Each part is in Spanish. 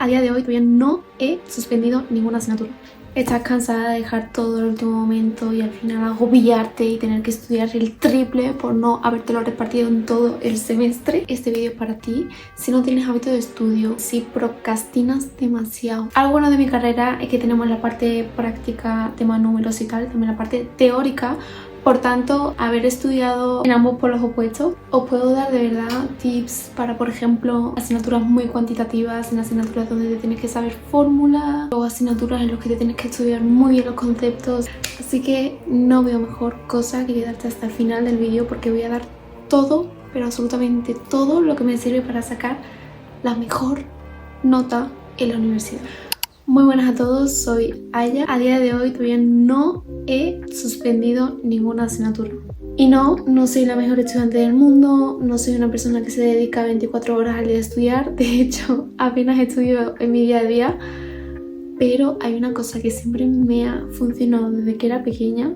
A día de hoy todavía no he suspendido ninguna asignatura. Estás cansada de dejar todo el último momento y al final agobiarte y tener que estudiar el triple por no habértelo repartido en todo el semestre. Este vídeo es para ti si no tienes hábito de estudio, si procrastinas demasiado. Algo bueno de mi carrera es que tenemos la parte práctica, tema números y tal, también la parte teórica. Por tanto, haber estudiado en ambos polos opuestos, os puedo dar de verdad tips para, por ejemplo, asignaturas muy cuantitativas, en asignaturas donde te tienes que saber fórmulas o asignaturas en las que te tienes que estudiar muy bien los conceptos. Así que no veo mejor cosa que quedarte hasta el final del vídeo porque voy a dar todo, pero absolutamente todo lo que me sirve para sacar la mejor nota en la universidad. Muy buenas a todos, soy Aya. A día de hoy todavía no he suspendido ninguna asignatura. Y no soy la mejor estudiante del mundo, no soy una persona que se dedica 24 horas al día a estudiar. De hecho, apenas estudio en mi día a día. Pero hay una cosa que siempre me ha funcionado desde que era pequeña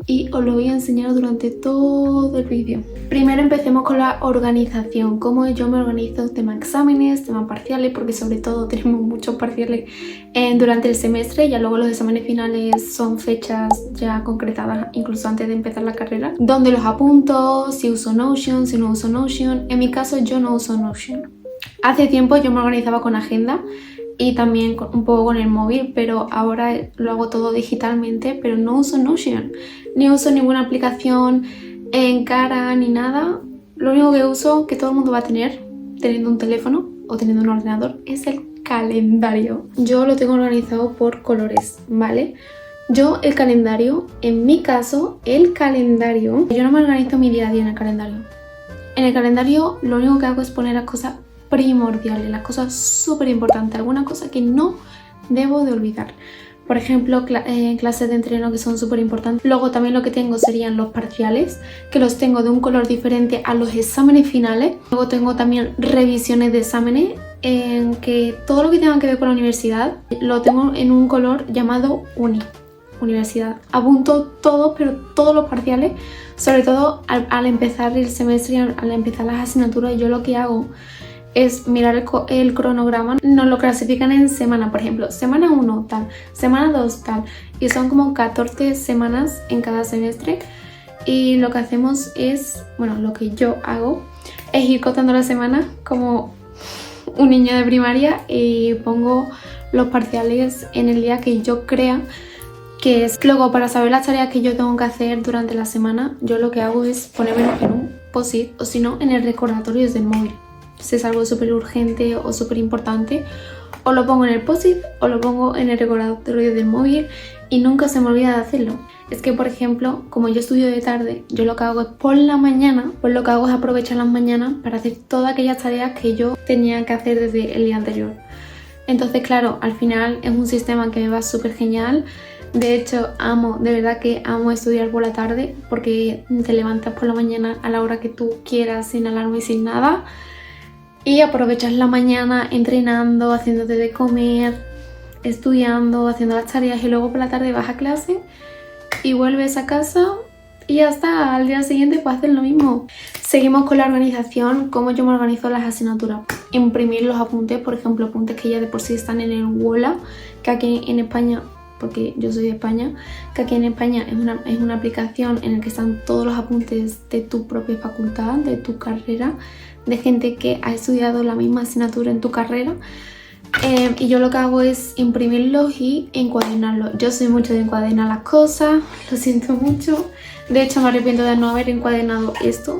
y os lo voy a enseñar durante todo el vídeo. Primero empecemos con la organización, cómo yo me organizo, tema exámenes, tema parciales, porque sobre todo tenemos muchos parciales durante el semestre, ya luego los exámenes finales son fechas ya concretadas, incluso antes de empezar la carrera, donde los apunto, si uso Notion, si no uso Notion. En mi caso yo no uso Notion. Hace tiempo yo me organizaba con agenda y también un poco con el móvil, pero ahora lo hago todo digitalmente, pero no uso Notion, ni uso ninguna aplicación en cara ni nada. Lo único que uso, que todo el mundo va a tener teniendo un teléfono o teniendo un ordenador, es el calendario. Yo lo tengo organizado por colores, ¿vale? Yo el calendario, en mi caso, yo no me organizo mi día a día en el calendario. En el calendario lo único que hago es poner las cosas primordiales, las cosas súper importantes, alguna cosa que no debo de olvidar. Por ejemplo, clases de entreno que son súper importantes. Luego también lo que tengo serían los parciales, que los tengo de un color diferente a los exámenes finales. Luego tengo también revisiones de exámenes, en que todo lo que tenga que ver con la universidad lo tengo en un color llamado universidad. Apunto todo, pero todos los parciales, sobre todo al empezar el semestre y al empezar las asignaturas. Yo lo que hago es mirar el cronograma, nos lo clasifican en semana, por ejemplo, semana 1 tal, semana 2 tal, y son como 14 semanas en cada semestre. Y lo que hacemos es, bueno, lo que yo hago es ir contando las semanas como un niño de primaria y pongo los parciales en el día que yo crea que es. Luego, para saber las tareas que yo tengo que hacer durante la semana, yo lo que hago es ponérmelo en un post-it o si no en el recordatorio desde el móvil. Si es algo súper urgente o súper importante, o lo pongo en el post-it o lo pongo en el recordatorio del móvil y nunca se me olvida de hacerlo. Es que, por ejemplo, como yo estudio de tarde, yo lo que hago es por la mañana, pues lo que hago es aprovechar las mañanas para hacer todas aquellas tareas que yo tenía que hacer desde el día anterior. Entonces, claro, al final es un sistema que me va súper genial. De hecho, de verdad que amo estudiar por la tarde porque te levantas por la mañana a la hora que tú quieras, sin alarma y sin nada. Y aprovechas la mañana entrenando, haciéndote de comer, estudiando, haciendo las tareas y luego por la tarde vas a clase y vuelves a casa y ya está. Al día siguiente pues haces lo mismo. Seguimos con la organización, cómo yo me organizo las asignaturas. Imprimir los apuntes, por ejemplo, apuntes que ya de por sí están en el Walla, que aquí en España, porque yo soy de España, que aquí en España es una aplicación en la que están todos los apuntes de tu propia facultad, de tu carrera, de gente que ha estudiado la misma asignatura en tu carrera. Y yo lo que hago es imprimirlos y encuadernarlos. Yo soy mucho de encuadernar las cosas, lo siento mucho. De hecho, me arrepiento de no haber encuadernado esto,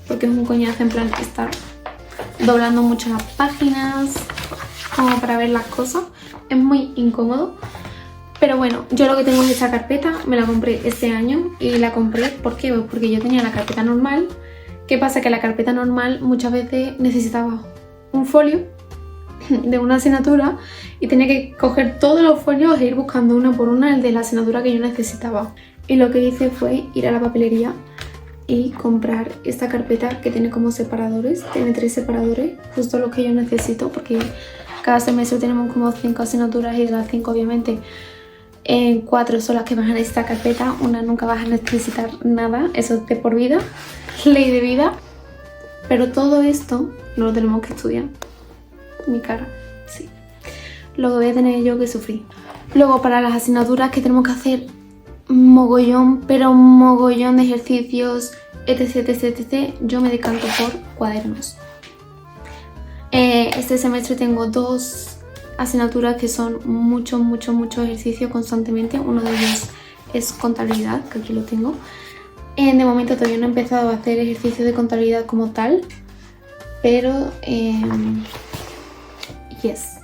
porque es un coñazo en plan estar doblando mucho las páginas como para ver las cosas. Es muy incómodo. Pero bueno, yo lo que tengo es esta carpeta, me la compré este año y la compré, ¿por qué? Pues porque yo tenía la carpeta normal. ¿Qué pasa? Que la carpeta normal muchas veces necesitaba un folio de una asignatura y tenía que coger todos los folios e ir buscando una por una el de la asignatura que yo necesitaba. Y lo que hice fue ir a la papelería y comprar esta carpeta que tiene como separadores, tiene 3 separadores, justo lo que yo necesito porque cada semestre tenemos como 5 asignaturas y de las 5 obviamente 4 son las que van en esta carpeta, una nunca vas a necesitar nada, eso es de por vida, ley de vida. Pero todo esto no lo tenemos que estudiar. Mi cara, sí. lo que voy a tener yo que sufrir. Luego para las asignaturas que tenemos que hacer mogollón, pero mogollón de ejercicios, etc, etc, etc, yo me decanto por cuadernos. Este semestre tengo 2 asignaturas que son mucho ejercicio constantemente. Uno de ellos es contabilidad, que aquí lo tengo. De momento todavía no he empezado a hacer ejercicios de contabilidad como tal, pero yes.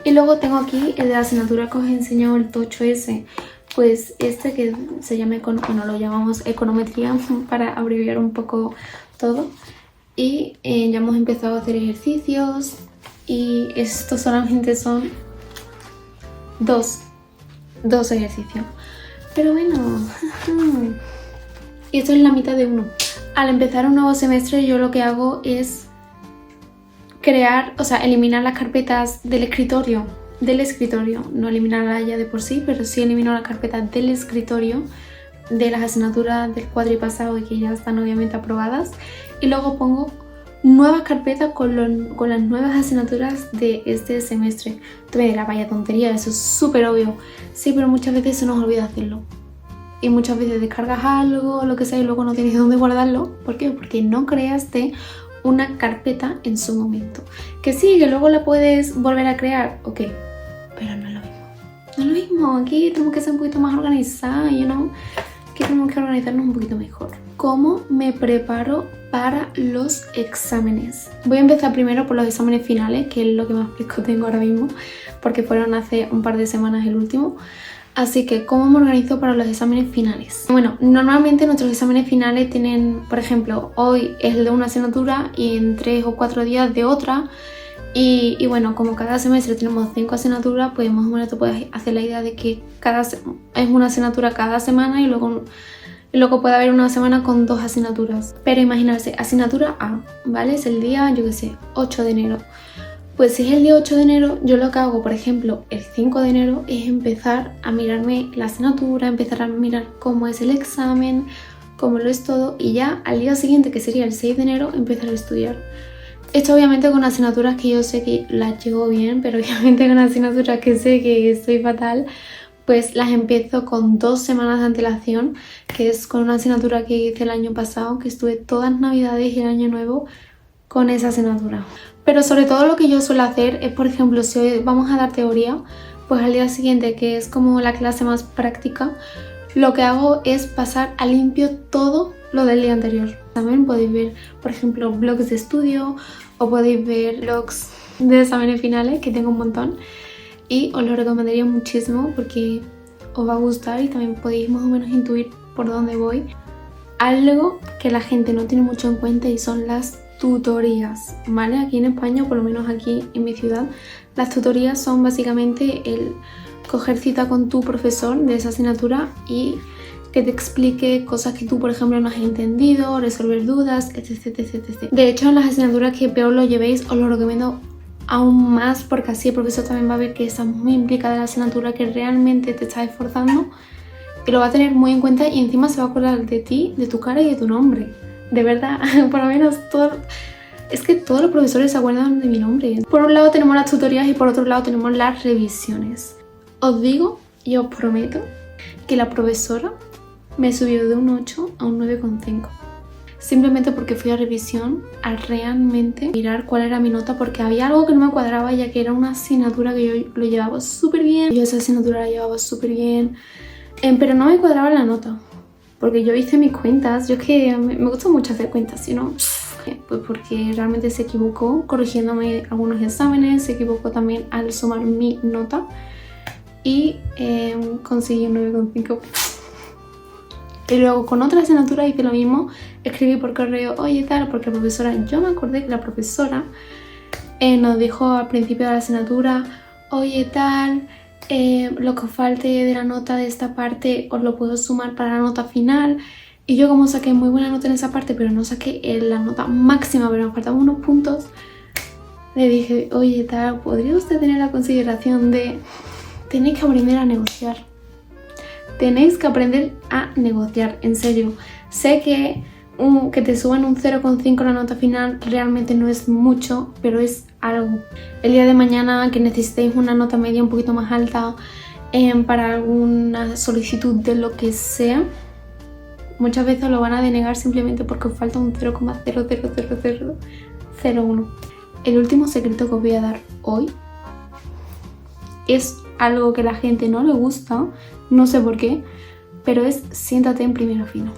Y luego tengo aquí el de la asignatura que os he enseñado, el tocho ese. Pues este que se llama, bueno, lo llamamos econometría para abreviar un poco todo. Y ya hemos empezado a hacer ejercicios y estos solamente son 2 ejercicios. Pero bueno, y esto es la mitad de uno. Al empezar un nuevo semestre yo lo que hago es crear, o sea, eliminar las carpetas del escritorio, no eliminarlas ya de por sí, pero sí elimino las carpetas del escritorio de las asignaturas del cuatripasado y que ya están obviamente aprobadas, y luego pongo nuevas carpetas con las nuevas asignaturas de este semestre. Tú me dirás, vaya tontería, eso es súper obvio. Sí, pero muchas veces se nos olvida hacerlo. Y muchas veces descargas algo, lo que sea, y luego no tienes dónde guardarlo. ¿Por qué? Porque no creaste una carpeta en su momento. Que sí, que luego la puedes volver a crear, ok, pero no es lo mismo. No es lo mismo, aquí tenemos que ser un poquito más organizados, you know? Aquí tenemos que organizarnos un poquito mejor. ¿Cómo me preparo para los exámenes? Voy a empezar primero por los exámenes finales, que es lo que más fresco tengo ahora mismo, porque fueron hace un par de semanas el último. Así que, ¿cómo me organizo para los exámenes finales? Bueno, normalmente nuestros exámenes finales tienen, por ejemplo, hoy es el de una asignatura y en 3 o 4 días de otra. Y bueno, como cada semestre tenemos 5 asignaturas, pues más o menos te puedes hacer la idea de que es una asignatura cada semana y luego puede haber una semana con 2 asignaturas. Pero imaginarse, asignatura A, ¿vale? Es el día, yo qué sé, 8 de enero. Pues si es el día 8 de enero, yo lo que hago, por ejemplo, el 5 de enero es empezar a mirarme la asignatura, empezar a mirar cómo es el examen, cómo lo es todo, y ya al día siguiente, que sería el 6 de enero, empezar a estudiar. Esto obviamente con asignaturas que yo sé que las llevo bien, pero obviamente con asignaturas que sé que estoy fatal, pues las empiezo con 2 semanas de antelación, que es con una asignatura que hice el año pasado, que estuve todas las navidades y el año nuevo con esa asignatura. Pero sobre todo lo que yo suelo hacer es, por ejemplo, si hoy vamos a dar teoría, pues al día siguiente, que es como la clase más práctica, lo que hago es pasar a limpio todo lo del día anterior. También podéis ver, por ejemplo, blogs de estudio o podéis ver blogs de exámenes finales, que tengo un montón, y os lo recomendaría muchísimo porque os va a gustar y también podéis más o menos intuir por dónde voy. Algo que la gente no tiene mucho en cuenta y son las tutorías, ¿vale? Aquí en España, por lo menos aquí en mi ciudad, las tutorías son básicamente el coger cita con tu profesor de esa asignatura y que te explique cosas que tú, por ejemplo, no has entendido, resolver dudas, etc, etc, etc. De hecho, en las asignaturas que peor lo llevéis, os lo recomiendo aún más porque así el profesor también va a ver que estás muy implicada en la asignatura, que realmente te estás esforzando y lo va a tener muy en cuenta y encima se va a acordar de ti, de tu cara y de tu nombre. De verdad, por lo menos es que todos los profesores se acuerdan de mi nombre. Por un lado tenemos las tutorías y por otro lado tenemos las revisiones. Os digo y os prometo que la profesora me subió de un 8 a un 9,5. Simplemente porque fui a revisión a realmente mirar cuál era mi nota, porque había algo que no me cuadraba, ya que era una asignatura que yo lo llevaba súper bien. Yo esa asignatura la llevaba súper bien, pero no me cuadraba la nota. Porque yo hice mis cuentas, yo es que me gusta mucho hacer cuentas, ¿sí, no? Pues porque realmente se equivocó corrigiéndome algunos exámenes, se equivocó también al sumar mi nota y conseguí un 9,5. Y luego con otra asignatura hice lo mismo, escribí por correo, oye tal, porque la profesora, yo me acordé que la profesora nos dijo al principio de la asignatura, oye tal, lo que os falte de la nota de esta parte os lo puedo sumar para la nota final. Y yo como saqué muy buena nota en esa parte, pero no saqué la nota máxima, pero me faltaban unos puntos, le dije, oye tal, ¿podría usted tener la consideración de tenéis que aprender a negociar? Tenéis que aprender a negociar, en serio. Sé que que te suban un 0,5 la nota final realmente no es mucho, pero es algo. El día de mañana que necesitéis una nota media un poquito más alta para alguna solicitud de lo que sea, muchas veces lo van a denegar simplemente porque os falta un 0,00001. El último secreto que os voy a dar hoy es algo que a la gente no le gusta, no sé por qué, pero es siéntate en primera fila.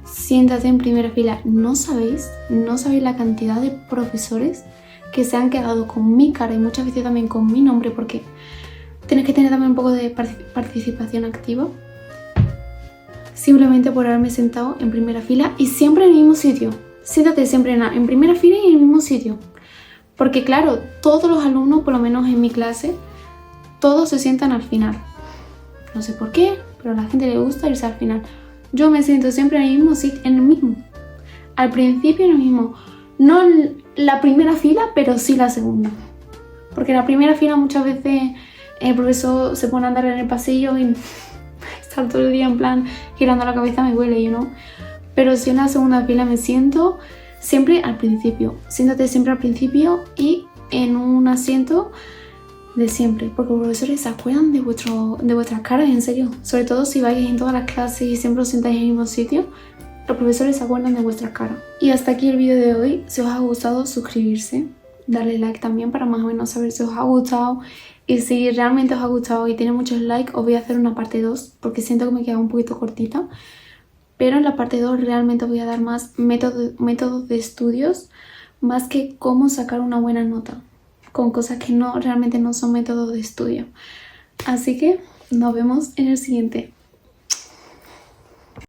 Siéntate en primera fila. No sabéis la cantidad de profesores que se han quedado con mi cara y muchas veces también con mi nombre, porque tienes que tener también un poco de participación activa, simplemente por haberme sentado en primera fila y siempre en el mismo sitio. Siéntate siempre en primera fila y en el mismo sitio. Porque claro, todos los alumnos, por lo menos en mi clase, todos se sientan al final. No sé por qué, pero a la gente le gusta irse al final. Yo me siento siempre en el mismo sitio, en el mismo. Al principio en el mismo. No la primera fila, pero sí la segunda. Porque la primera fila muchas veces el profesor se pone a andar en el pasillo y está todo el día en plan girando la cabeza, me huele, you know. Pero si en la segunda fila me siento siempre al principio. Siéntate siempre al principio y en un asiento de siempre, porque los profesores se acuerdan de vuestras caras, en serio. Sobre todo si vais en todas las clases y siempre os sentáis en el mismo sitio, los profesores se acuerdan de vuestras caras. Y hasta aquí el vídeo de hoy. Si os ha gustado, suscribirse, darle like también para más o menos saber si os ha gustado. Y si realmente os ha gustado y tiene muchos likes, os voy a hacer una parte 2 porque siento que me queda un poquito cortita. Pero en la parte 2 realmente os voy a dar más métodos de estudios, más que cómo sacar una buena nota, con cosas que realmente no son métodos de estudio. Así que nos vemos en el siguiente.